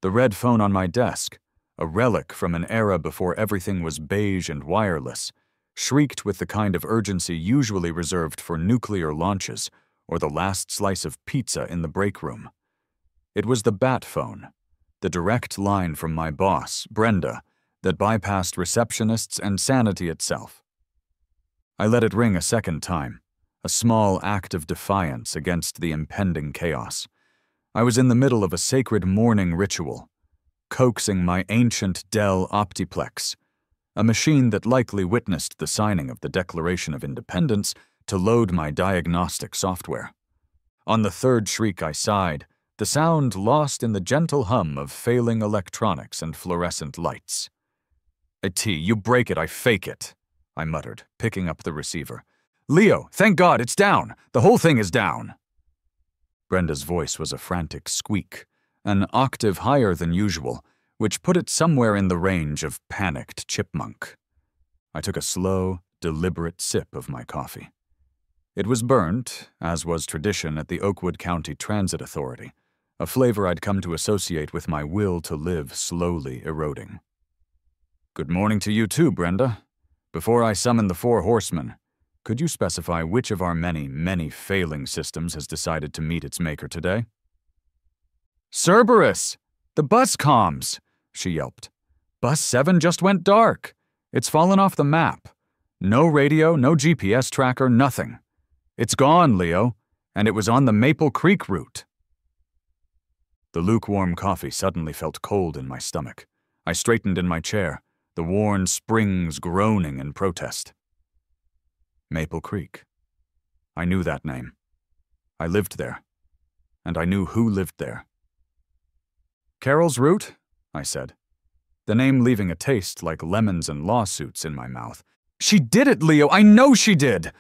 The red phone on my desk, a relic from an era before everything was beige and wireless, shrieked with the kind of urgency usually reserved for nuclear launches or the last slice of pizza in the break room. It was the bat phone, the direct line from my boss, Brenda, that bypassed receptionists and sanity itself. I let it ring a second time, a small act of defiance against the impending chaos. I was in the middle of a sacred morning ritual, coaxing my ancient Dell Optiplex, a machine that likely witnessed the signing of the Declaration of Independence, to load my diagnostic software. On the third shriek I sighed, the sound lost in the gentle hum of failing electronics and fluorescent lights. You break it, I fake it, I muttered, picking up the receiver. Leo, thank God, it's down! The whole thing is down! Brenda's voice was a frantic squeak, an octave higher than usual, which put it somewhere in the range of panicked chipmunk. I took a slow, deliberate sip of my coffee. It was burnt, as was tradition at the Oakwood County Transit Authority, a flavor I'd come to associate with my will to live slowly eroding. Good morning to you too, Brenda. Before I summon the 4 horsemen, could you specify which of our many, many failing systems has decided to meet its maker today? Cerberus! The bus comms! She yelped. Bus 7 just went dark. It's fallen off the map. No radio, no GPS tracker, nothing. It's gone, Leo, and it was on the Maple Creek route. The lukewarm coffee suddenly felt cold in my stomach. I straightened in my chair, the worn springs groaning in protest. Maple Creek. I knew that name. I lived there, and I knew who lived there. Carol's route? I said, the name leaving a taste like lemons and lawsuits in my mouth. She did it, Leo! I know she did!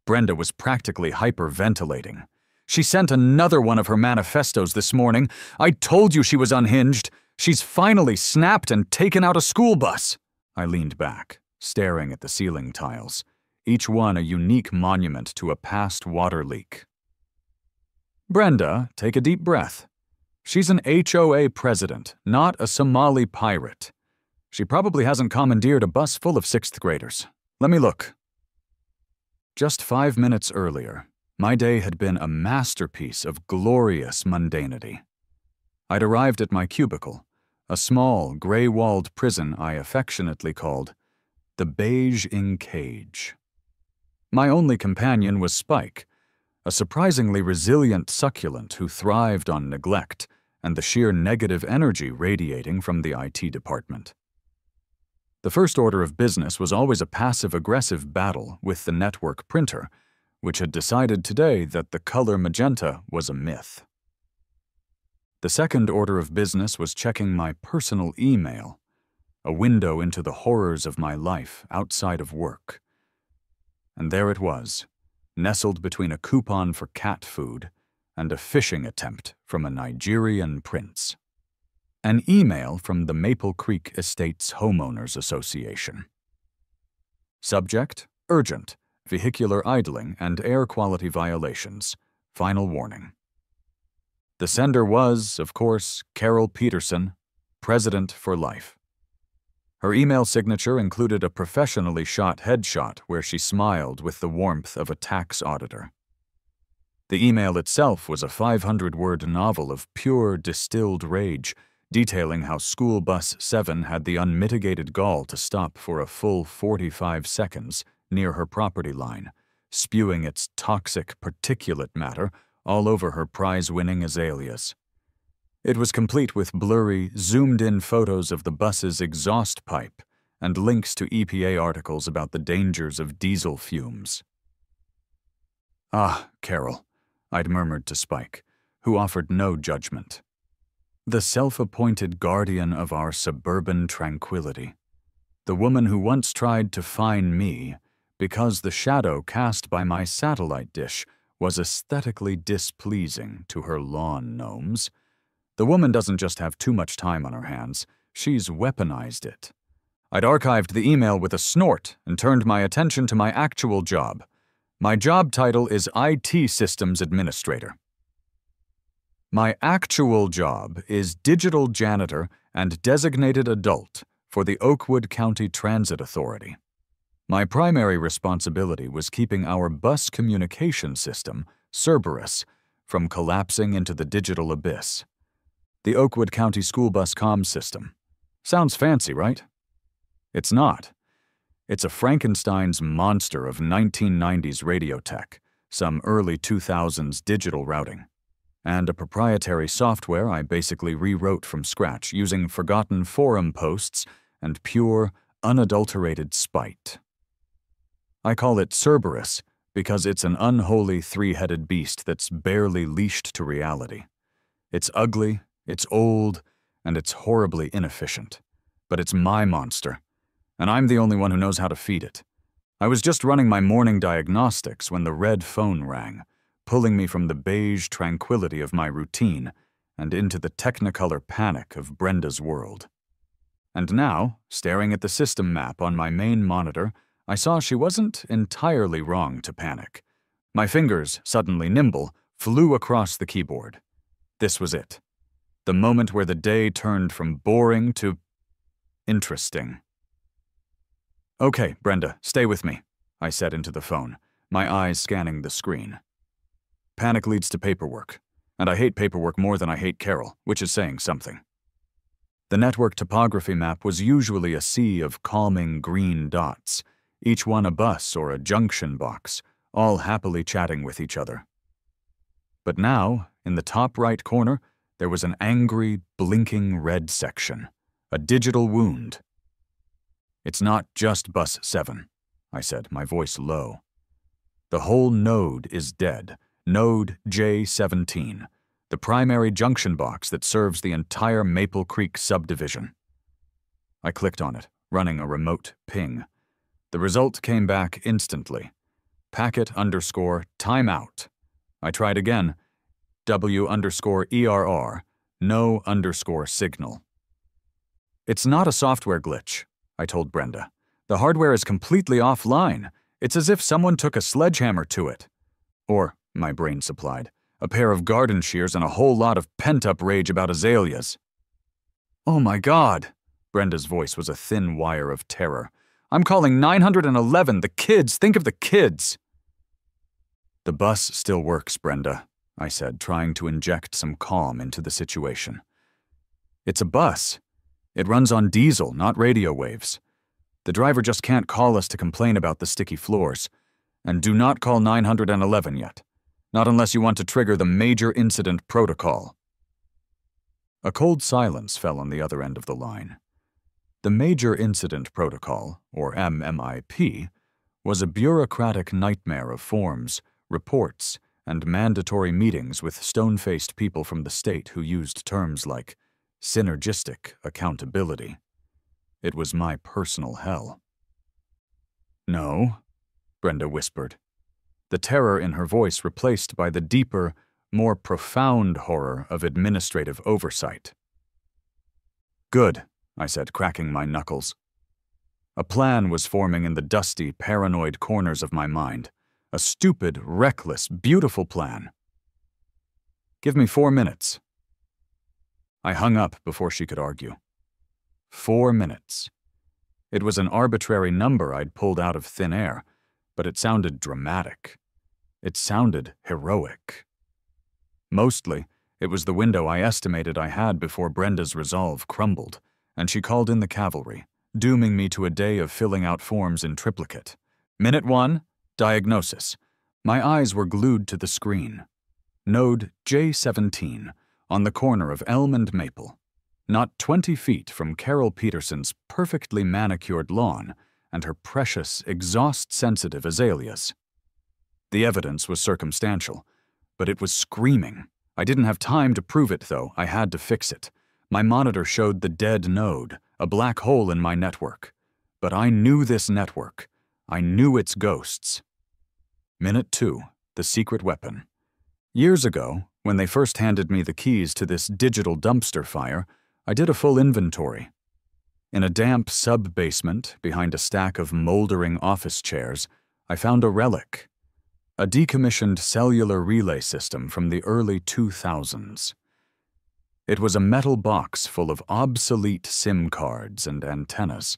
Brenda was practically hyperventilating. She sent another one of her manifestos this morning. I told you she was unhinged. She's finally snapped and taken out a school bus. I leaned back, staring at the ceiling tiles, each one a unique monument to a past water leak. Brenda, take a deep breath. She's an HOA president, not a Somali pirate. She probably hasn't commandeered a bus full of 6th graders. Let me look. Just 5 minutes earlier, my day had been a masterpiece of glorious mundanity. I'd arrived at my cubicle, a small, gray-walled prison I affectionately called the Beige Ink Cage. My only companion was Spike, a surprisingly resilient succulent who thrived on neglect and the sheer negative energy radiating from the IT department. The first order of business was always a passive-aggressive battle with the network printer, which had decided today that the color magenta was a myth. The second order of business was checking my personal email, a window into the horrors of my life outside of work. And there it was, nestled between a coupon for cat food and a phishing attempt from a Nigerian prince. An email from the Maple Creek Estates Homeowners Association. Subject: urgent, vehicular idling and air quality violations. Final warning. The sender was, of course, Carol Peterson, President for Life. Her email signature included a professionally shot headshot where she smiled with the warmth of a tax auditor. The email itself was a 500-word novel of pure distilled rage, detailing how School Bus 7 had the unmitigated gall to stop for a full 45 seconds near her property line, spewing its toxic particulate matter all over her prize-winning azaleas. It was complete with blurry, zoomed-in photos of the bus's exhaust pipe and links to EPA articles about the dangers of diesel fumes. Ah, Carol, I'd murmured to Spike, who offered no judgment. The self-appointed guardian of our suburban tranquility. The woman who once tried to fine me because the shadow cast by my satellite dish was aesthetically displeasing to her lawn gnomes. The woman doesn't just have too much time on her hands, she's weaponized it. I'd archived the email with a snort and turned my attention to my actual job. My job title is IT Systems Administrator. My actual job is digital janitor and designated adult for the Oakwood County Transit Authority. My primary responsibility was keeping our bus communication system, Cerberus, from collapsing into the digital abyss. The Oakwood County School Bus Comms System. Sounds fancy, right? It's not. It's a Frankenstein's monster of 1990s radio tech, some early 2000s digital routing, and a proprietary software I basically rewrote from scratch using forgotten forum posts and pure, unadulterated spite. I call it Cerberus because it's an unholy three-headed beast that's barely leashed to reality. It's ugly, it's old, and it's horribly inefficient. But it's my monster, and I'm the only one who knows how to feed it. I was just running my morning diagnostics when the red phone rang, pulling me from the beige tranquility of my routine and into the technicolor panic of Brenda's world. And now, staring at the system map on my main monitor, I saw she wasn't entirely wrong to panic. My fingers, suddenly nimble, flew across the keyboard. This was it. The moment where the day turned from boring to interesting. "Okay, Brenda, stay with me," I said into the phone, my eyes scanning the screen. Panic leads to paperwork, and I hate paperwork more than I hate Carol, which is saying something. The network topography map was usually a sea of calming green dots, each one a bus or a junction box, all happily chatting with each other. But now, in the top right corner, there was an angry, blinking red section, a digital wound. "It's not just bus 7, I said, my voice low. "The whole node is dead, node J17, the primary junction box that serves the entire Maple Creek subdivision." I clicked on it, running a remote ping. The result came back instantly. Packet_timeout. I tried again. W_ERR, no _signal. "It's not a software glitch," I told Brenda. "The hardware is completely offline. It's as if someone took a sledgehammer to it. Or," my brain supplied, "a pair of garden shears and a whole lot of pent-up rage about azaleas." "Oh my God!" Brenda's voice was a thin wire of terror. "I'm calling 911. The kids! Think of the kids!" "The bus still works, Brenda," I said, trying to inject some calm into the situation. "It's a bus. It runs on diesel, not radio waves. The driver just can't call us to complain about the sticky floors. And do not call 911 yet. Not unless you want to trigger the major incident protocol." A cold silence fell on the other end of the line. The Major Incident Protocol, or MMIP, was a bureaucratic nightmare of forms, reports, and mandatory meetings with stone-faced people from the state who used terms like synergistic accountability. It was my personal hell. "No," Brenda whispered, the terror in her voice replaced by the deeper, more profound horror of administrative oversight. "Good," I said, cracking my knuckles. A plan was forming in the dusty, paranoid corners of my mind. A stupid, reckless, beautiful plan. "Give me 4 minutes." I hung up before she could argue. 4 minutes. It was an arbitrary number I'd pulled out of thin air, but it sounded dramatic. It sounded heroic. Mostly, it was the window I estimated I had before Brenda's resolve crumbled, and she called in the cavalry, dooming me to a day of filling out forms in triplicate. Minute 1, diagnosis. My eyes were glued to the screen. Node J17, on the corner of Elm and Maple, not 20 feet from Carol Peterson's perfectly manicured lawn and her precious, exhaust-sensitive azaleas. The evidence was circumstantial, but it was screaming. I didn't have time to prove it, though. I had to fix it. My monitor showed the dead node, a black hole in my network. But I knew this network. I knew its ghosts. Minute 2, the secret weapon. Years ago, when they first handed me the keys to this digital dumpster fire, I did a full inventory. In a damp sub-basement, behind a stack of moldering office chairs, I found a relic. A decommissioned cellular relay system from the early 2000s. It was a metal box full of obsolete SIM cards and antennas,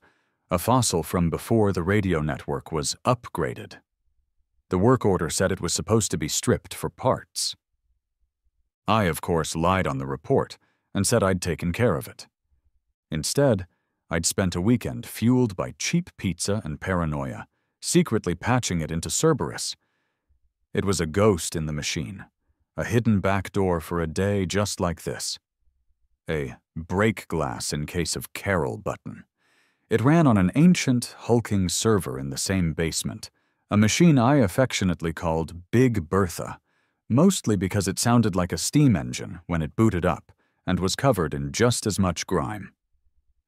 a fossil from before the radio network was upgraded. The work order said it was supposed to be stripped for parts. I, of course, lied on the report and said I'd taken care of it. Instead, I'd spent a weekend fueled by cheap pizza and paranoia, secretly patching it into Cerberus. It was a ghost in the machine, a hidden back door for a day just like this. A break glass in case of Carol button. It ran on an ancient, hulking server in the same basement, a machine I affectionately called Big Bertha, mostly because it sounded like a steam engine when it booted up and was covered in just as much grime.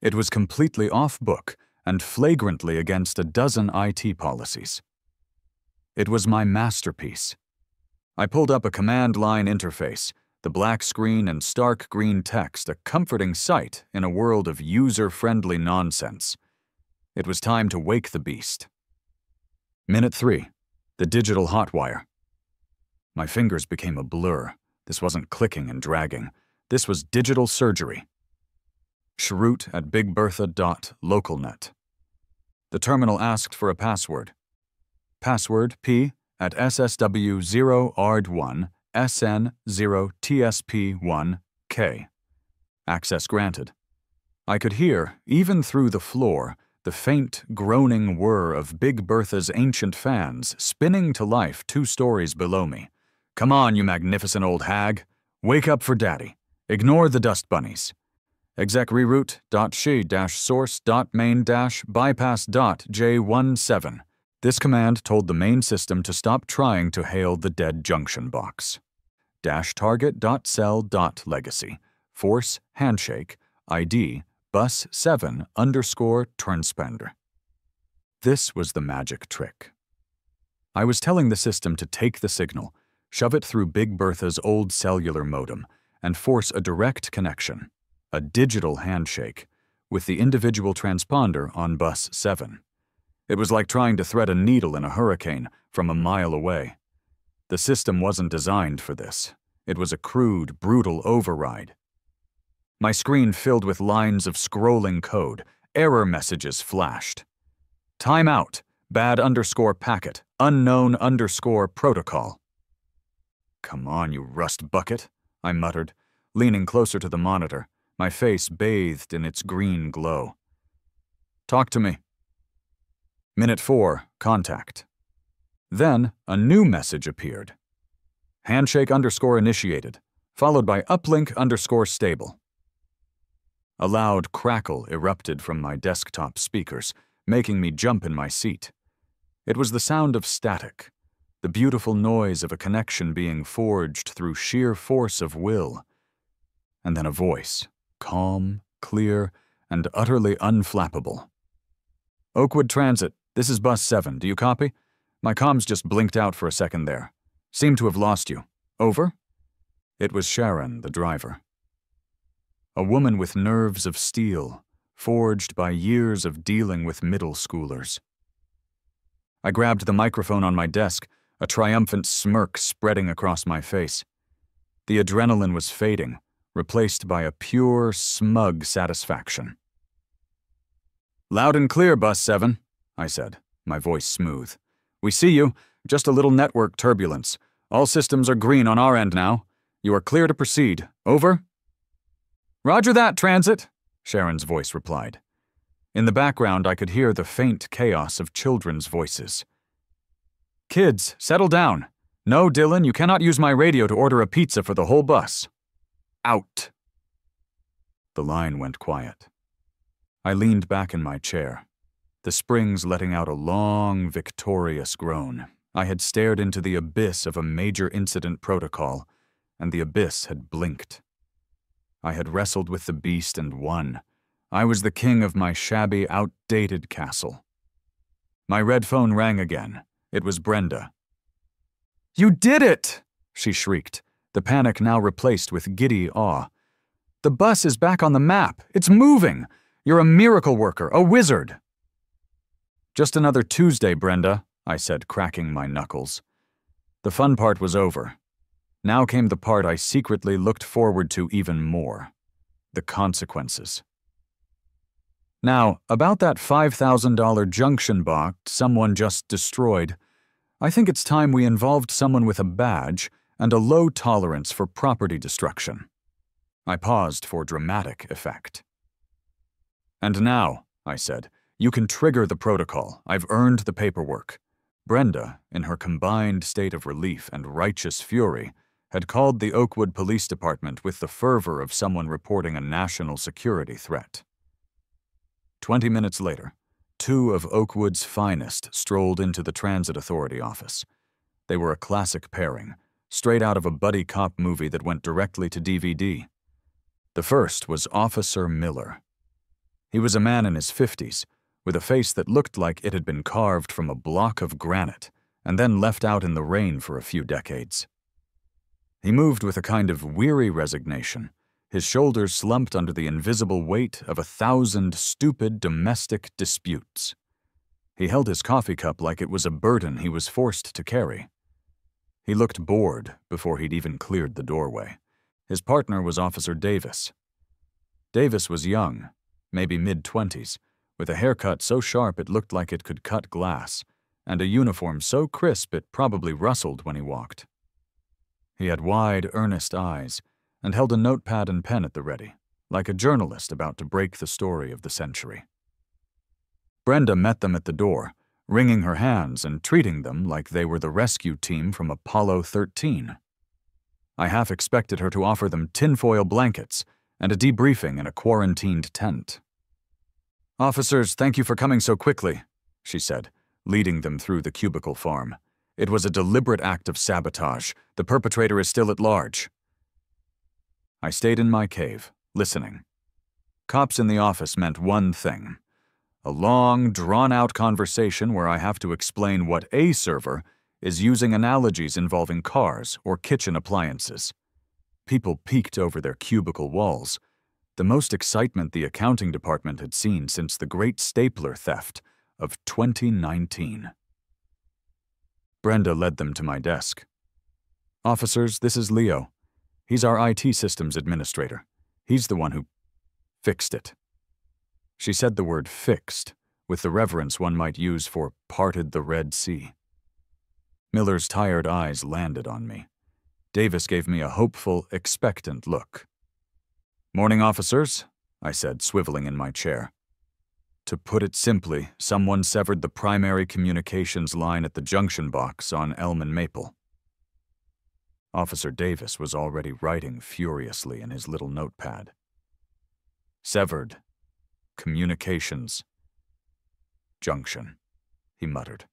It was completely off-book and flagrantly against a dozen IT policies. It was my masterpiece. I pulled up a command line interface, the black screen and stark green text a comforting sight in a world of user-friendly nonsense. It was time to wake the beast. Minute 3, the digital hotwire. My fingers became a blur. This wasn't clicking and dragging. This was digital surgery. Shrute at bigbertha.localnet. The terminal asked for a password. Password P at SSW0ARD1 SN0TSP1K. Access granted. I could hear, even through the floor, the faint, groaning whir of Big Bertha's ancient fans spinning to life 2 stories below me. Come on, you magnificent old hag. Wake up for daddy. Ignore the dust bunnies. Exec reroute.she-source.main-bypass.j17. This command told the main system to stop trying to hail the dead junction box. -target.cell.legacy. Force handshake. ID bus 7_Turnspender. This was the magic trick. I was telling the system to take the signal, shove it through Big Bertha's old cellular modem, and force a direct connection, a digital handshake, with the individual transponder on bus 7. It was like trying to thread a needle in a hurricane from a mile away. The system wasn't designed for this. It was a crude, brutal override. My screen filled with lines of scrolling code. Error messages flashed. Timeout. Bad_packet. Unknown_protocol. Come on, you rust bucket, I muttered, leaning closer to the monitor, my face bathed in its green glow. Talk to me. Minute 4, contact. Then a new message appeared. Handshake_initiated, followed by uplink_stable. A loud crackle erupted from my desktop speakers, making me jump in my seat. It was the sound of static, the beautiful noise of a connection being forged through sheer force of will. And then a voice, calm, clear, and utterly unflappable. Oakwood Transit, this is bus 7, do you copy? My comms just blinked out for a second there. Seem to have lost you. Over? It was Sharon, the driver. A woman with nerves of steel, forged by years of dealing with middle schoolers. I grabbed the microphone on my desk, a triumphant smirk spreading across my face. The adrenaline was fading, replaced by a pure, smug satisfaction. Loud and clear, bus 7, I said, my voice smooth. We see you, just a little network turbulence. All systems are green on our end now. You are clear to proceed. Over? Roger that, Transit, Sharon's voice replied. In the background, I could hear the faint chaos of children's voices. Kids, settle down. No, Dylan, you cannot use my radio to order a pizza for the whole bus. Out. The line went quiet. I leaned back in my chair, the springs letting out a long, victorious groan. I had stared into the abyss of a major incident protocol, and the abyss had blinked. I had wrestled with the beast and won. I was the king of my shabby, outdated castle. My red phone rang again. It was Brenda. You did it! She shrieked, the panic now replaced with giddy awe. The bus is back on the map. It's moving. You're a miracle worker, a wizard. Just another Tuesday, Brenda, I said, cracking my knuckles. The fun part was over. Now came the part I secretly looked forward to even more: the consequences. Now, about that $5,000 junction box someone just destroyed, I think it's time we involved someone with a badge and a low tolerance for property destruction. I paused for dramatic effect. And now, I said, you can trigger the protocol. I've earned the paperwork. Brenda, in her combined state of relief and righteous fury, had called the Oakwood Police Department with the fervor of someone reporting a national security threat. 20 minutes later, two of Oakwood's finest strolled into the Transit Authority office. They were a classic pairing, straight out of a buddy cop movie that went directly to DVD. The first was Officer Miller. He was a man in his 50s, with a face that looked like it had been carved from a block of granite and then left out in the rain for a few decades. He moved with a kind of weary resignation, his shoulders slumped under the invisible weight of 1,000 stupid domestic disputes. He held his coffee cup like it was a burden he was forced to carry. He looked bored before he'd even cleared the doorway. His partner was Officer Davis. Davis was young, maybe mid-20s, with a haircut so sharp it looked like it could cut glass, and a uniform so crisp it probably rustled when he walked. He had wide, earnest eyes, and held a notepad and pen at the ready, like a journalist about to break the story of the century. Brenda met them at the door, wringing her hands and treating them like they were the rescue team from Apollo 13. I half expected her to offer them tinfoil blankets and a debriefing in a quarantined tent. "Officers, thank you for coming so quickly," she said, leading them through the cubicle farm. "It was a deliberate act of sabotage. The perpetrator is still at large." I stayed in my cave, listening. Cops in the office meant one thing: a long, drawn-out conversation where I have to explain what a server is using analogies involving cars or kitchen appliances. People peeked over their cubicle walls. The most excitement the accounting department had seen since the great stapler theft of 2019. Brenda led them to my desk. "Officers, this is Leo. He's our IT systems administrator. He's the one who fixed it." She said the word fixed with the reverence one might use for parted the Red Sea. Miller's tired eyes landed on me. Davis gave me a hopeful, expectant look. "Morning, officers," I said, swiveling in my chair. To put it simply, someone severed the primary communications line at the junction box on Elm and Maple. Officer Davis was already writing furiously in his little notepad. "Severed. Communications. Junction," he muttered.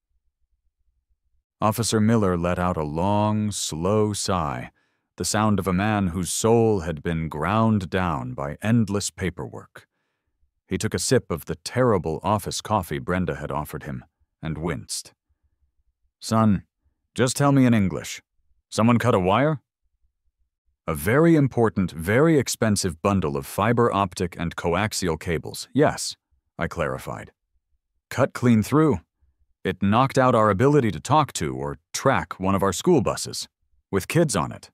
Officer Miller let out a long, slow sigh, the sound of a man whose soul had been ground down by endless paperwork. He took a sip of the terrible office coffee Brenda had offered him and winced. "Son, just tell me in English. Someone cut a wire?" "A very important, very expensive bundle of fiber optic and coaxial cables, yes," I clarified. "Cut clean through. It knocked out our ability to talk to or track one of our school buses, with kids on it."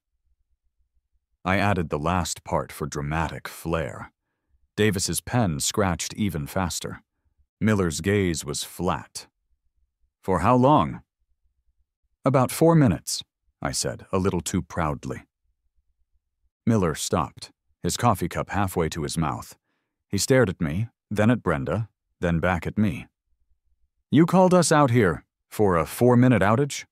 I added the last part for dramatic flair. Davis's pen scratched even faster. Miller's gaze was flat. "For how long?" "About 4 minutes," I said, a little too proudly. Miller stopped, his coffee cup halfway to his mouth. He stared at me, then at Brenda, then back at me. "You called us out here for a 4-minute outage?"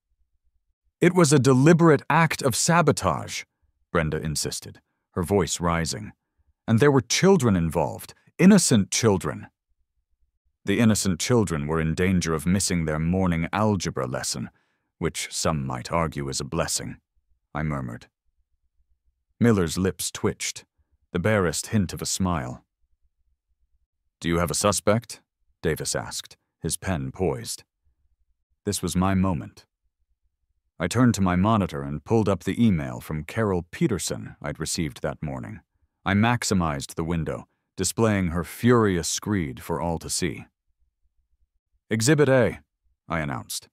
"It was a deliberate act of sabotage," Brenda insisted, her voice rising. "And there were children involved, innocent children." The innocent children were in danger of missing their morning algebra lesson, which some might argue is a blessing, I murmured. Miller's lips twitched, the barest hint of a smile. "Do you have a suspect?" Davis asked, his pen poised. This was my moment. I turned to my monitor and pulled up the email from Carol Peterson I'd received that morning. I maximized the window, displaying her furious screed for all to see. "Exhibit A," I announced.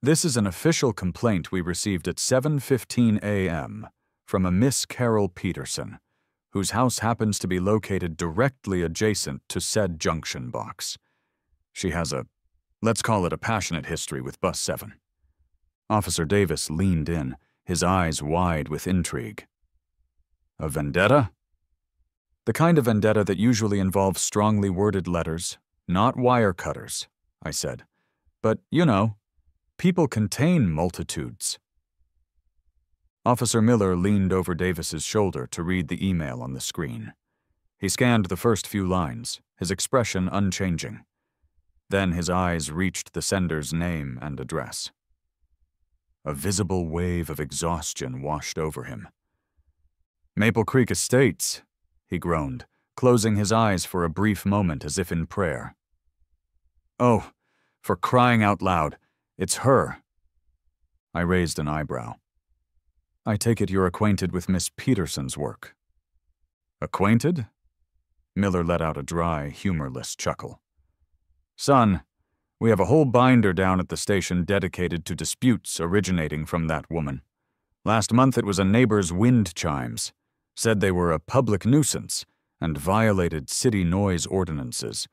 This is an official complaint we received at 7:15 a.m. from a Miss Carol Peterson, whose house happens to be located directly adjacent to said junction box. She has let's call it a passionate history with Bus 7. Officer Davis leaned in, his eyes wide with intrigue. A vendetta? The kind of vendetta that usually involves strongly worded letters, not wire cutters, I said. But, you know, people contain multitudes. Officer Miller leaned over Davis's shoulder to read the email on the screen. He scanned the first few lines, his expression unchanging. Then his eyes reached the sender's name and address. A visible wave of exhaustion washed over him. Maple Creek Estates, he groaned, closing his eyes for a brief moment as if in prayer. Oh, for crying out loud, it's her. I raised an eyebrow. I take it you're acquainted with Miss Peterson's work. Acquainted? Miller let out a dry, humorless chuckle. Son, we have a whole binder down at the station dedicated to disputes originating from that woman. Last month it was a neighbor's wind chimes. Said they were a public nuisance and violated city noise ordinances.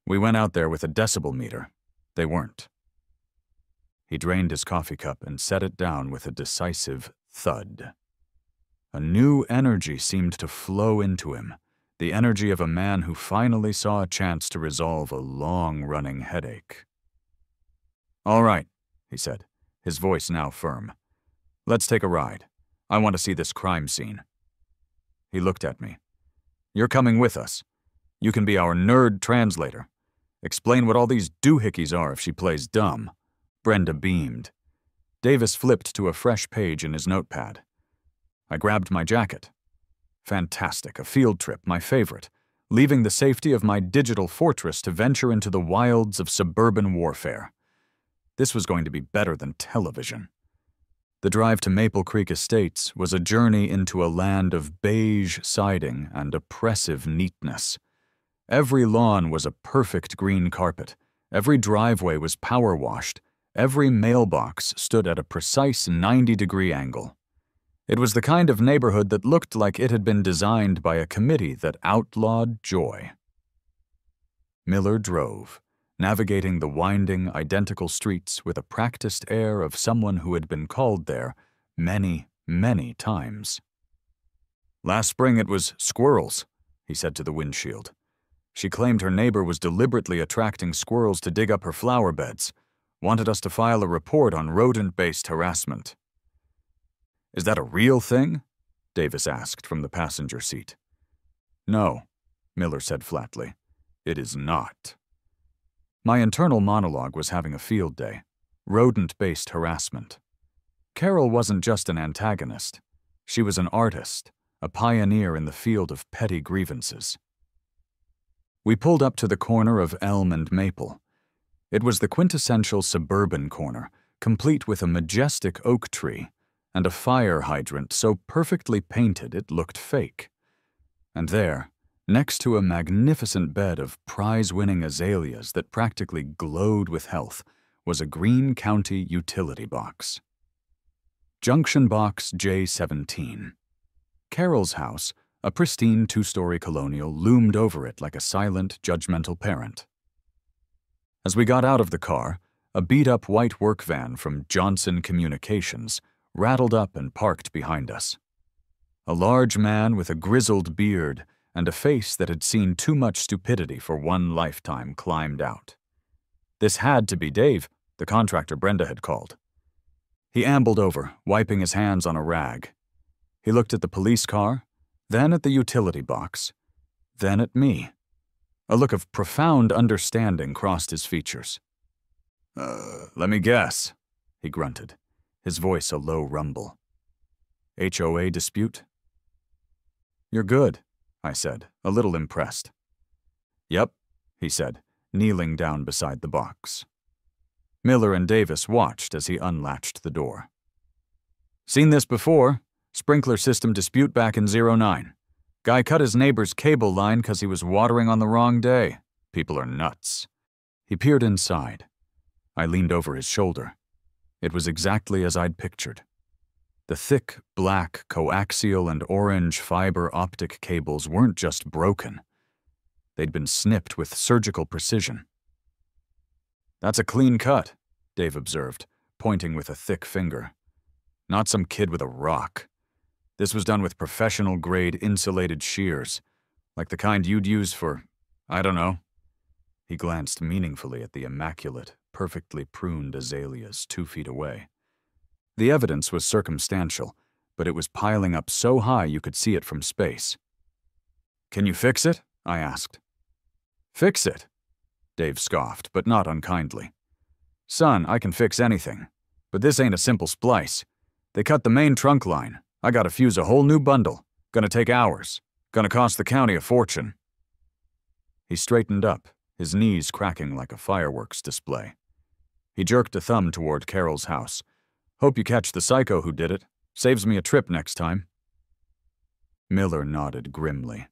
We went out there with a decibel meter. They weren't. He drained his coffee cup and set it down with a decisive thud. A new energy seemed to flow into him, the energy of a man who finally saw a chance to resolve a long-running headache. All right, he said, his voice now firm. Let's take a ride. I want to see this crime scene. He looked at me. You're coming with us. You can be our nerd translator. Explain what all these doohickeys are if she plays dumb. Brenda beamed. Davis flipped to a fresh page in his notepad. I grabbed my jacket. Fantastic, a field trip, my favorite, leaving the safety of my digital fortress to venture into the wilds of suburban warfare. This was going to be better than television. The drive to Maple Creek Estates was a journey into a land of beige siding and oppressive neatness. Every lawn was a perfect green carpet, every driveway was power washed, every mailbox stood at a precise 90-degree angle. It was the kind of neighborhood that looked like it had been designed by a committee that outlawed joy. Miller drove, navigating the winding, identical streets with a practiced air of someone who had been called there many, many times. Last spring it was squirrels, he said to the windshield. She claimed her neighbor was deliberately attracting squirrels to dig up her flower beds, wanted us to file a report on rodent-based harassment. Is that a real thing? Davis asked from the passenger seat. No, Miller said flatly. It is not. My internal monologue was having a field day. Rodent-based harassment. Carol wasn't just an antagonist. She was an artist, a pioneer in the field of petty grievances. We pulled up to the corner of Elm and Maple. It was the quintessential suburban corner, complete with a majestic oak tree and a fire hydrant so perfectly painted it looked fake. And there, next to a magnificent bed of prize-winning azaleas that practically glowed with health, was a Greene County utility box. Junction Box J17. Carol's house, a pristine two-story colonial, loomed over it like a silent, judgmental parent. As we got out of the car, a beat-up white work van from Johnson Communications rattled up and parked behind us. A large man with a grizzled beard and a face that had seen too much stupidity for one lifetime climbed out. This had to be Dave, the contractor Brenda had called. He ambled over, wiping his hands on a rag. He looked at the police car, then at the utility box, then at me. A look of profound understanding crossed his features. Let me guess, he grunted, his voice a low rumble. HOA dispute? You're good, I said, a little impressed. Yep, he said, kneeling down beside the box. Miller and Davis watched as he unlatched the door. Seen this before. Sprinkler system dispute back in '09. Guy cut his neighbor's cable line 'cause he was watering on the wrong day. People are nuts. He peered inside. I leaned over his shoulder. It was exactly as I'd pictured. The thick, black, coaxial and orange fiber optic cables weren't just broken. They'd been snipped with surgical precision. "That's a clean cut," Dave observed, pointing with a thick finger. "Not some kid with a rock. This was done with professional-grade insulated shears, like the kind you'd use for, I don't know." He glanced meaningfully at the immaculate, perfectly pruned azaleas 2 feet away. The evidence was circumstantial, but it was piling up so high you could see it from space. "Can you fix it?" I asked. "Fix it?" Dave scoffed, but not unkindly. "Son, I can fix anything. But this ain't a simple splice. They cut the main trunk line. I gotta fuse a whole new bundle. Gonna take hours. Gonna cost the county a fortune." He straightened up, his knees cracking like a fireworks display. He jerked a thumb toward Carol's house. "Hope you catch the psycho who did it. Saves me a trip next time." Miller nodded grimly.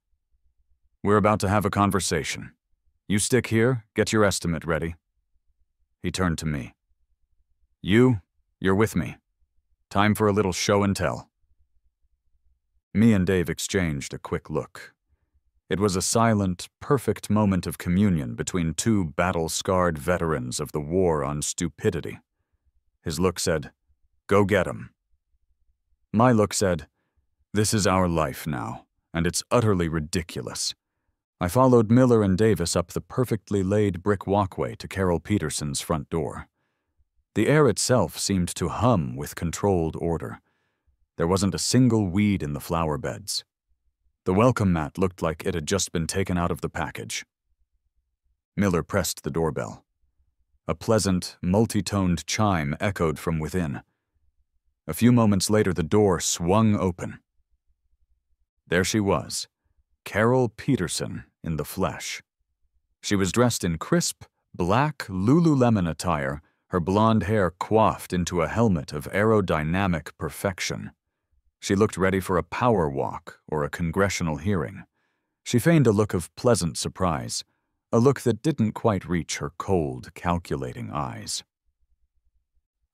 "We're about to have a conversation. You stick here, get your estimate ready." He turned to me. You're with me. Time for a little show and tell." Me and Dave exchanged a quick look. It was a silent, perfect moment of communion between two battle-scarred veterans of the war on stupidity. His look said, "Go get 'em." My look said, "This is our life now, and it's utterly ridiculous." I followed Miller and Davis up the perfectly laid brick walkway to Carol Peterson's front door. The air itself seemed to hum with controlled order. There wasn't a single weed in the flower beds. The welcome mat looked like it had just been taken out of the package. Miller pressed the doorbell. A pleasant, multi-toned chime echoed from within. A few moments later, the door swung open. There she was, Carol Peterson in the flesh. She was dressed in crisp, black Lululemon attire, her blonde hair coiffed into a helmet of aerodynamic perfection. She looked ready for a power walk or a congressional hearing. She feigned a look of pleasant surprise, a look that didn't quite reach her cold, calculating eyes.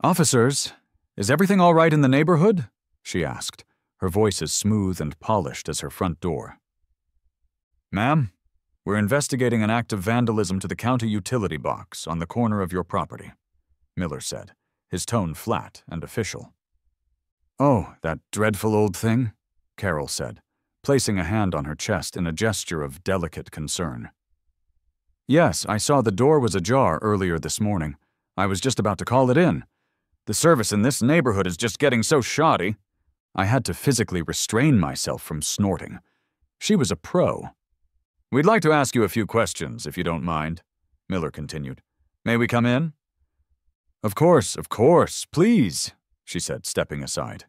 "Officers, is everything all right in the neighborhood?" she asked, her voice as smooth and polished as her front door. "Ma'am, we're investigating an act of vandalism to the county utility box on the corner of your property," Miller said, his tone flat and official. "Oh, that dreadful old thing?" Carol said, placing a hand on her chest in a gesture of delicate concern. "Yes, I saw the door was ajar earlier this morning. I was just about to call it in. The service in this neighborhood is just getting so shoddy." I had to physically restrain myself from snorting. She was a pro. "We'd like to ask you a few questions, if you don't mind," Miller continued. "May we come in?" Of course, please," she said, stepping aside.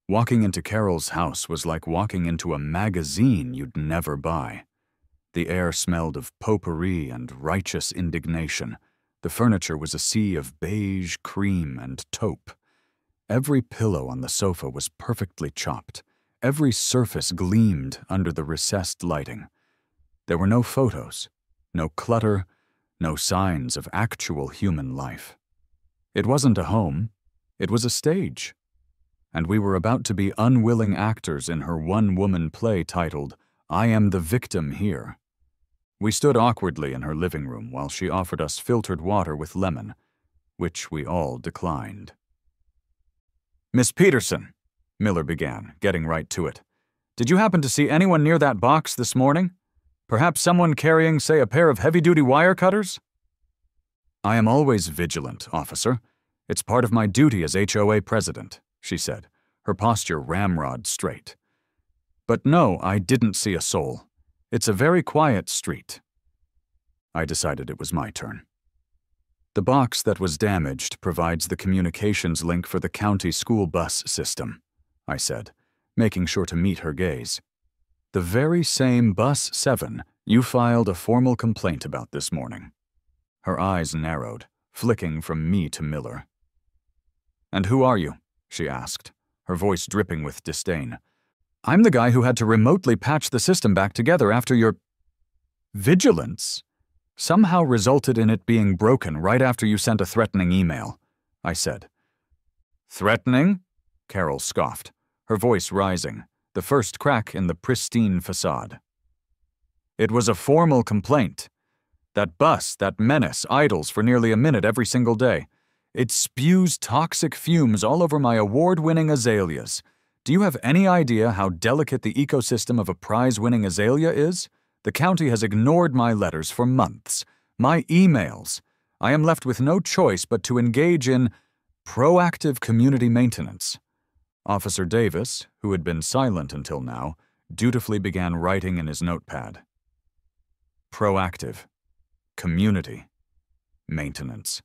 Walking into Carol's house was like walking into a magazine you'd never buy. The air smelled of potpourri and righteous indignation. The furniture was a sea of beige, cream, and taupe. Every pillow on the sofa was perfectly chopped. Every surface gleamed under the recessed lighting. There were no photos, no clutter, no signs of actual human life. It wasn't a home, it was a stage. And we were about to be unwilling actors in her one-woman play titled, "I Am the Victim Here." We stood awkwardly in her living room while she offered us filtered water with lemon, which we all declined. "Miss Peterson," Miller began, getting right to it, "did you happen to see anyone near that box this morning? Perhaps someone carrying, say, a pair of heavy-duty wire cutters?" "I am always vigilant, officer. It's part of my duty as HOA president," she said, her posture ramrod straight. "But no, I didn't see a soul. It's a very quiet street." I decided it was my turn. "The box that was damaged provides the communications link for the county school bus system," I said, making sure to meet her gaze. "The very same Bus 7 you filed a formal complaint about this morning." Her eyes narrowed, flicking from me to Miller. "And who are you?" she asked, her voice dripping with disdain. "I'm the guy who had to remotely patch the system back together after your vigilance somehow resulted in it being broken right after you sent a threatening email. I said. Threatening? Carol scoffed, her voice rising, the first crack in the pristine facade. It was a formal complaint. That bus, that menace, idles for nearly a minute every single day. It spews toxic fumes all over my award-winning azaleas. Do you have any idea how delicate the ecosystem of a prize-winning azalea is? The county has ignored my letters for months. My emails. I am left with no choice but to engage in proactive community maintenance. Officer Davis, who had been silent until now, dutifully began writing in his notepad. Proactive. Community. Maintenance,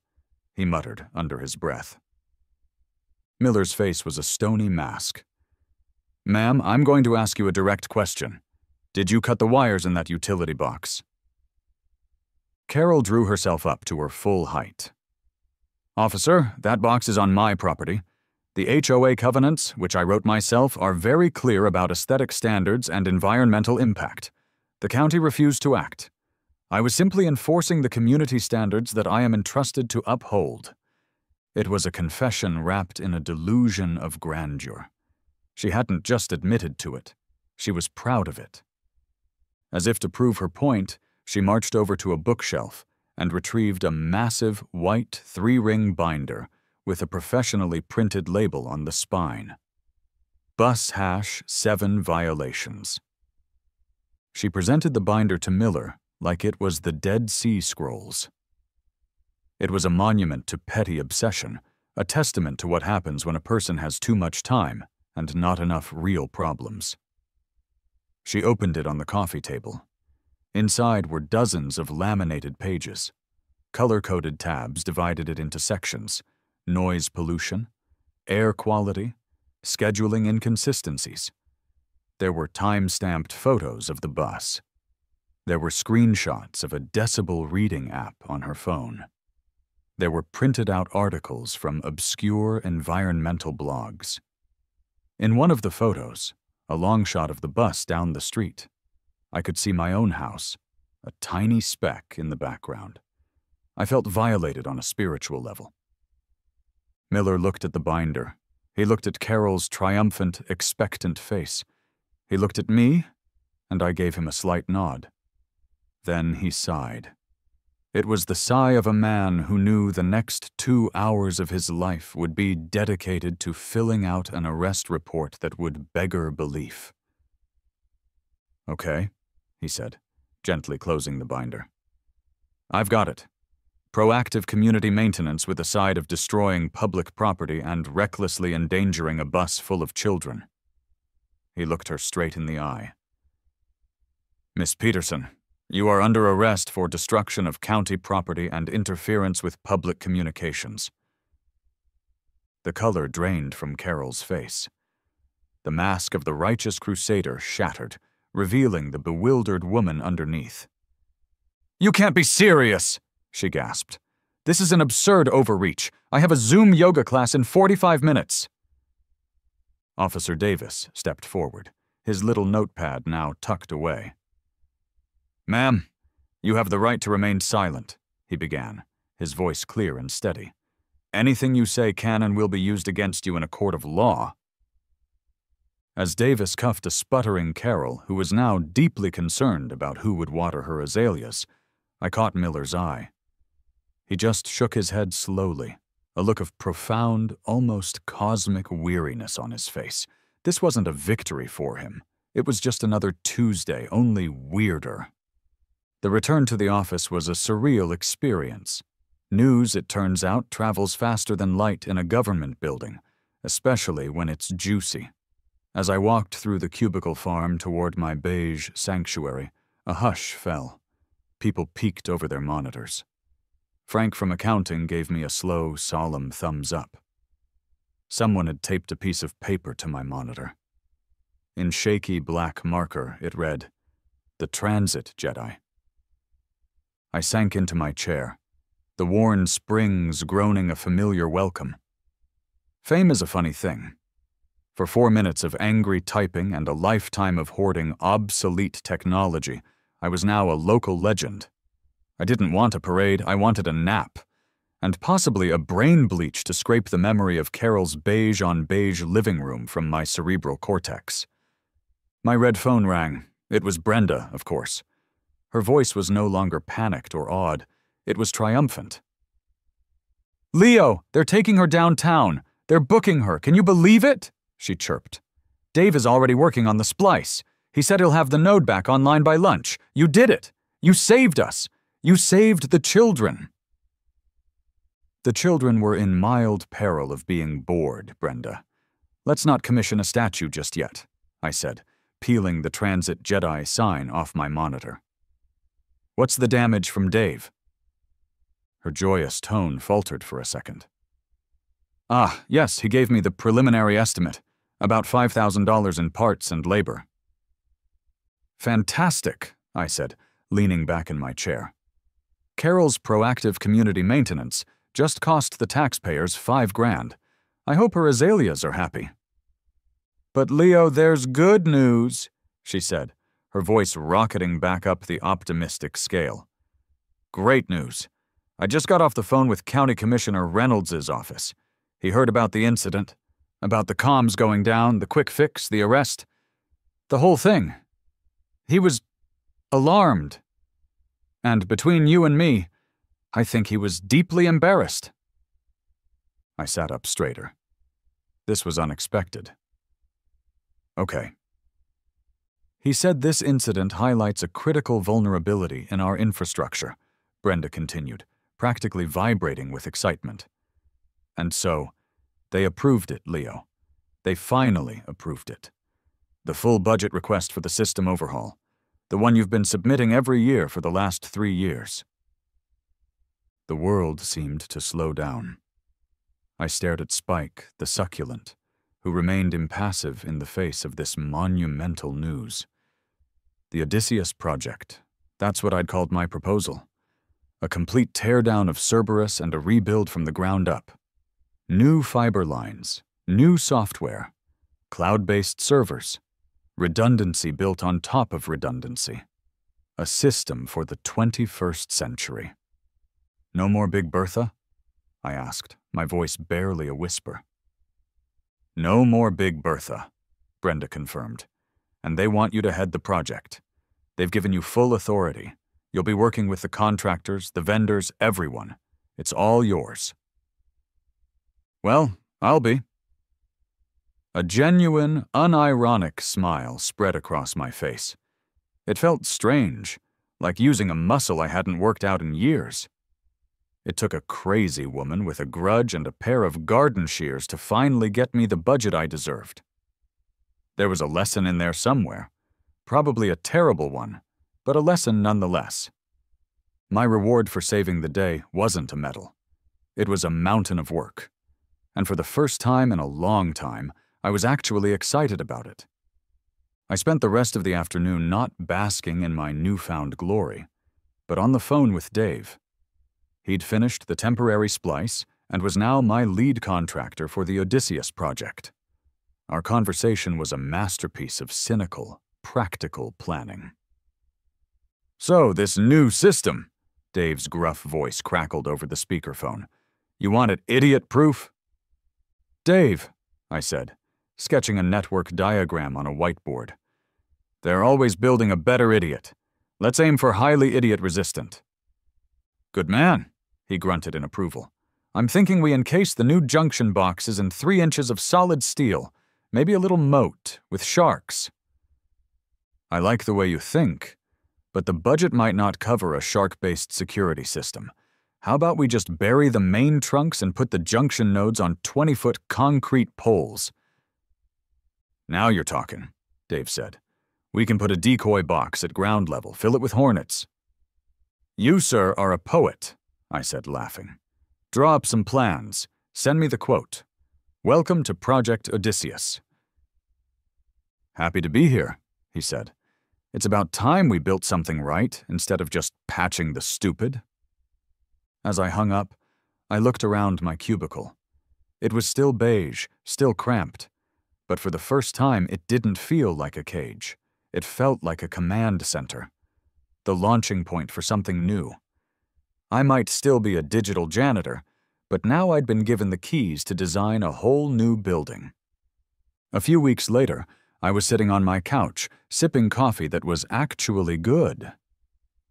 he muttered under his breath. Miller's face was a stony mask. Ma'am, I'm going to ask you a direct question. Did you cut the wires in that utility box? Carol drew herself up to her full height. Officer, that box is on my property. The HOA covenants, which I wrote myself, are very clear about aesthetic standards and environmental impact. The county refused to act. I was simply enforcing the community standards that I am entrusted to uphold. It was a confession wrapped in a delusion of grandeur. She hadn't just admitted to it. She was proud of it. As if to prove her point, she marched over to a bookshelf and retrieved a massive white 3-ring binder with a professionally printed label on the spine. Bus hash 7 violations. She presented the binder to Miller like it was the Dead Sea Scrolls. It was a monument to petty obsession, a testament to what happens when a person has too much time and not enough real problems. She opened it on the coffee table. Inside were dozens of laminated pages. Color-coded tabs divided it into sections: noise pollution, air quality, scheduling inconsistencies. There were time-stamped photos of the bus. There were screenshots of a decibel reading app on her phone. There were printed-out articles from obscure environmental blogs. In one of the photos, a long shot of the bus down the street, I could see my own house, a tiny speck in the background. I felt violated on a spiritual level. Miller looked at the binder. He looked at Carol's triumphant, expectant face. He looked at me, and I gave him a slight nod. Then he sighed. It was the sigh of a man who knew the next 2 hours of his life would be dedicated to filling out an arrest report that would beggar belief. Okay, he said, gently closing the binder. I've got it. Proactive community maintenance with a side of destroying public property and recklessly endangering a bus full of children. He looked her straight in the eye. Miss Peterson, you are under arrest for destruction of county property and interference with public communications. The color drained from Carol's face. The mask of the righteous crusader shattered, revealing the bewildered woman underneath. You can't be serious, she gasped. This is an absurd overreach. I have a Zoom yoga class in 45 minutes. Officer Davis stepped forward, his little notepad now tucked away. Ma'am, you have the right to remain silent, he began, his voice clear and steady. Anything you say can and will be used against you in a court of law. As Davis cuffed a sputtering Carol, who was now deeply concerned about who would water her azaleas, I caught Miller's eye. He just shook his head slowly, a look of profound, almost cosmic weariness on his face. This wasn't a victory for him. It was just another Tuesday, only weirder. The return to the office was a surreal experience. News, it turns out, travels faster than light in a government building, especially when it's juicy. As I walked through the cubicle farm toward my beige sanctuary, a hush fell. People peeked over their monitors. Frank from accounting gave me a slow, solemn thumbs up. Someone had taped a piece of paper to my monitor. In shaky black marker, it read, "The Transit Jedi." I sank into my chair, the worn springs groaning a familiar welcome. Fame is a funny thing. For 4 minutes of angry typing and a lifetime of hoarding obsolete technology, I was now a local legend. I didn't want a parade, I wanted a nap. and possibly a brain bleach to scrape the memory of Carol's beige-on-beige living room from my cerebral cortex. My red phone rang. It was Brenda, of course. Her voice was no longer panicked or awed. It was triumphant. "Leo, they're taking her downtown. They're booking her. Can you believe it?" she chirped. "Dave is already working on the splice. He said he'll have the node back online by lunch. You did it. You saved us. You saved the children." "The children were in mild peril of being bored, Brenda. Let's not commission a statue just yet," I said, peeling the Transit Jedi sign off my monitor. "What's the damage from Dave?" Her joyous tone faltered for a second. "Ah, yes, he gave me the preliminary estimate, about $5,000 in parts and labor." "Fantastic," I said, leaning back in my chair. "Carol's proactive community maintenance just cost the taxpayers $5,000. I hope her azaleas are happy." "But Leo, there's good news," she said, her voice rocketing back up the optimistic scale. "Great news. I just got off the phone with County Commissioner Reynolds' office. He heard about the incident, about the comms going down, the quick fix, the arrest, the whole thing. He was alarmed. And between you and me, I think he was deeply embarrassed." I sat up straighter. This was unexpected. "Okay." "He said this incident highlights a critical vulnerability in our infrastructure," Brenda continued, practically vibrating with excitement. "And so, they approved it, Leo. They finally approved it. The full budget request for the system overhaul. The one you've been submitting every year for the last 3 years." The world seemed to slow down. I stared at Spike, the succulent, who remained impassive in the face of this monumental news. The Odysseus Project, that's what I'd called my proposal. A complete teardown of Cerberus and a rebuild from the ground up. New fiber lines, new software, cloud-based servers, redundancy built on top of redundancy. A system for the 21st century. "No more Big Bertha?" I asked, my voice barely a whisper. "No more Big Bertha," Brenda confirmed. "And they want you to head the project. They've given you full authority. You'll be working with the contractors, the vendors, everyone. It's all yours." "Well, I'll be." A genuine, unironic smile spread across my face. It felt strange, like using a muscle I hadn't worked out in years. It took a crazy woman with a grudge and a pair of garden shears to finally get me the budget I deserved. There was a lesson in there somewhere, probably a terrible one, but a lesson nonetheless. My reward for saving the day wasn't a medal. It was a mountain of work. And for the first time in a long time, I was actually excited about it. I spent the rest of the afternoon not basking in my newfound glory, but on the phone with Dave. He'd finished the temporary splice and was now my lead contractor for the Odysseus project. Our conversation was a masterpiece of cynical, practical planning. "So, this new system," Dave's gruff voice crackled over the speakerphone. "You want it idiot-proof?" "Dave," I said, sketching a network diagram on a whiteboard. "They're always building a better idiot. Let's aim for highly idiot-resistant." "Good man," he grunted in approval. "I'm thinking we encase the new junction boxes in 3 inches of solid steel, maybe a little moat, with sharks." "I like the way you think, but the budget might not cover a shark-based security system. How about we just bury the main trunks and put the junction nodes on 20-foot concrete poles?" "Now you're talking," Dave said. "We can put a decoy box at ground level, fill it with hornets." "You, sir, are a poet," I said, laughing. "Draw up some plans. Send me the quote. Welcome to Project Odysseus." "Happy to be here," he said. "It's about time we built something right, instead of just patching the stupid." As I hung up, I looked around my cubicle. It was still beige, still cramped, but for the first time it didn't feel like a cage. It felt like a command center. The launching point for something new. I might still be a digital janitor, But now I'd been given the keys to design a whole new building. A few weeks later, I was sitting on my couch, sipping coffee that was actually good.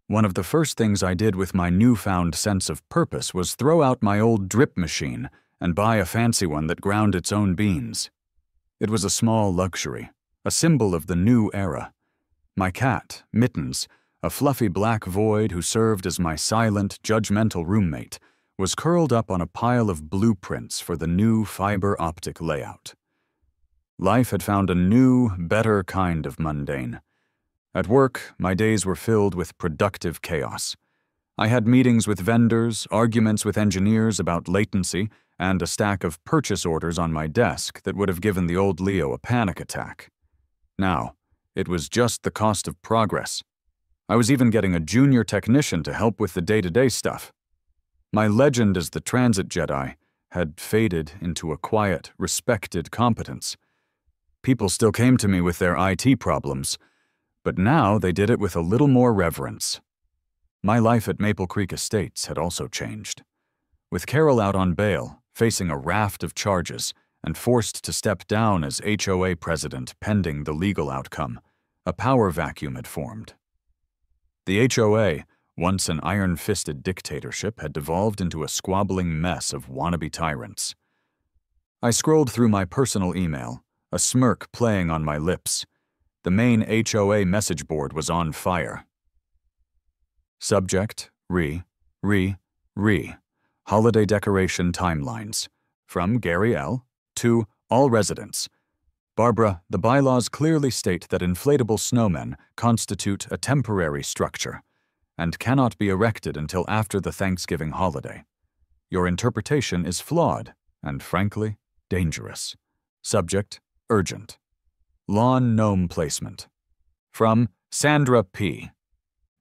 One of the first things I did with my newfound sense of purpose was throw out my old drip machine and buy a fancy one that ground its own beans. It was a small luxury, a symbol of the new era. My cat, Mittens, a fluffy black void who served as my silent, judgmental roommate, was curled up on a pile of blueprints for the new fiber optic layout. Life had found a new, better kind of mundane. At work, my days were filled with productive chaos. I had meetings with vendors, arguments with engineers about latency, and a stack of purchase orders on my desk that would have given the old Leo a panic attack. Now, it was just the cost of progress. I was even getting a junior technician to help with the day-to-day stuff. My legend as the transit Jedi had faded into a quiet, respected competence. People still came to me with their IT problems, but now they did it with a little more reverence. My life at Maple Creek Estates had also changed. With Carol out on bail, facing a raft of charges, and forced to step down as HOA president pending the legal outcome, a power vacuum had formed. The HOA, once an iron-fisted dictatorship, had devolved into a squabbling mess of wannabe tyrants. I scrolled through my personal email, a smirk playing on my lips. The main HOA message board was on fire. Subject, Holiday decoration timelines. From Gary L. to all residents. Barbara, the bylaws clearly state that inflatable snowmen constitute a temporary structure and cannot be erected until after the Thanksgiving holiday. Your interpretation is flawed and, frankly, dangerous. Subject, urgent. Lawn gnome placement. From Sandra P.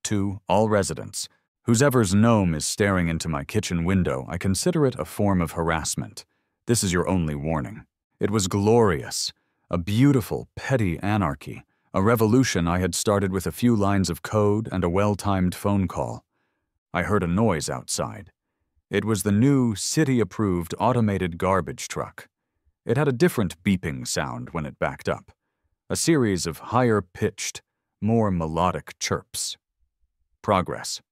To all residents. Whosever's gnome is staring into my kitchen window, I consider it a form of harassment. This is your only warning. It was glorious. A beautiful, petty anarchy. A revolution I had started with a few lines of code and a well-timed phone call. I heard a noise outside. It was the new, city-approved automated garbage truck. It had a different beeping sound when it backed up. A series of higher-pitched, more melodic chirps. Progress.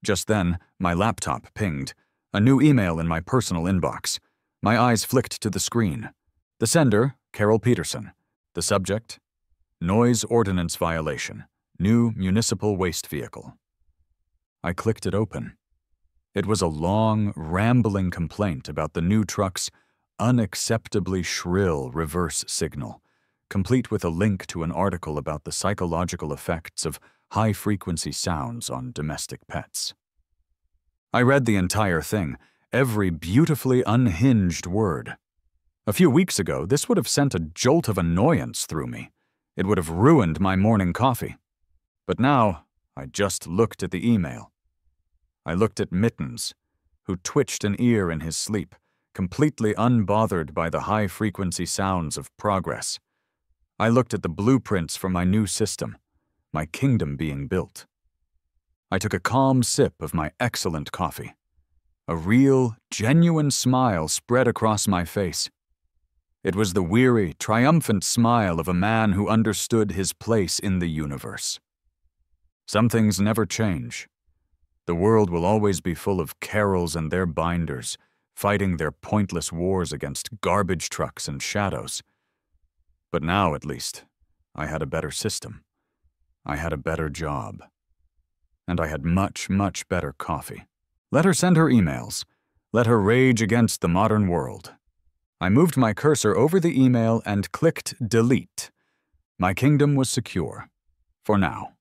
Just then, my laptop pinged. A new email in my personal inbox. My eyes flicked to the screen. The sender, Carol Peterson. The subject, noise ordinance violation. New municipal waste vehicle. I clicked it open. It was a long, rambling complaint about the new truck's unacceptably shrill reverse signal, complete with a link to an article about the psychological effects of high-frequency sounds on domestic pets. I read the entire thing, every beautifully unhinged word. A few weeks ago, this would have sent a jolt of annoyance through me. It would have ruined my morning coffee. But now, I just looked at the email. I looked at Mittens, who twitched an ear in his sleep, completely unbothered by the high-frequency sounds of progress. I looked at the blueprints for my new system, my kingdom being built. I took a calm sip of my excellent coffee. A real, genuine smile spread across my face. It was the weary, triumphant smile of a man who understood his place in the universe. Some things never change. The world will always be full of Carols and their binders, fighting their pointless wars against garbage trucks and shadows. But now, at least, I had a better system. I had a better job. And I had much, much better coffee. Let her send her emails. Let her rage against the modern world. I moved my cursor over the email and clicked delete. My kingdom was secure. For now.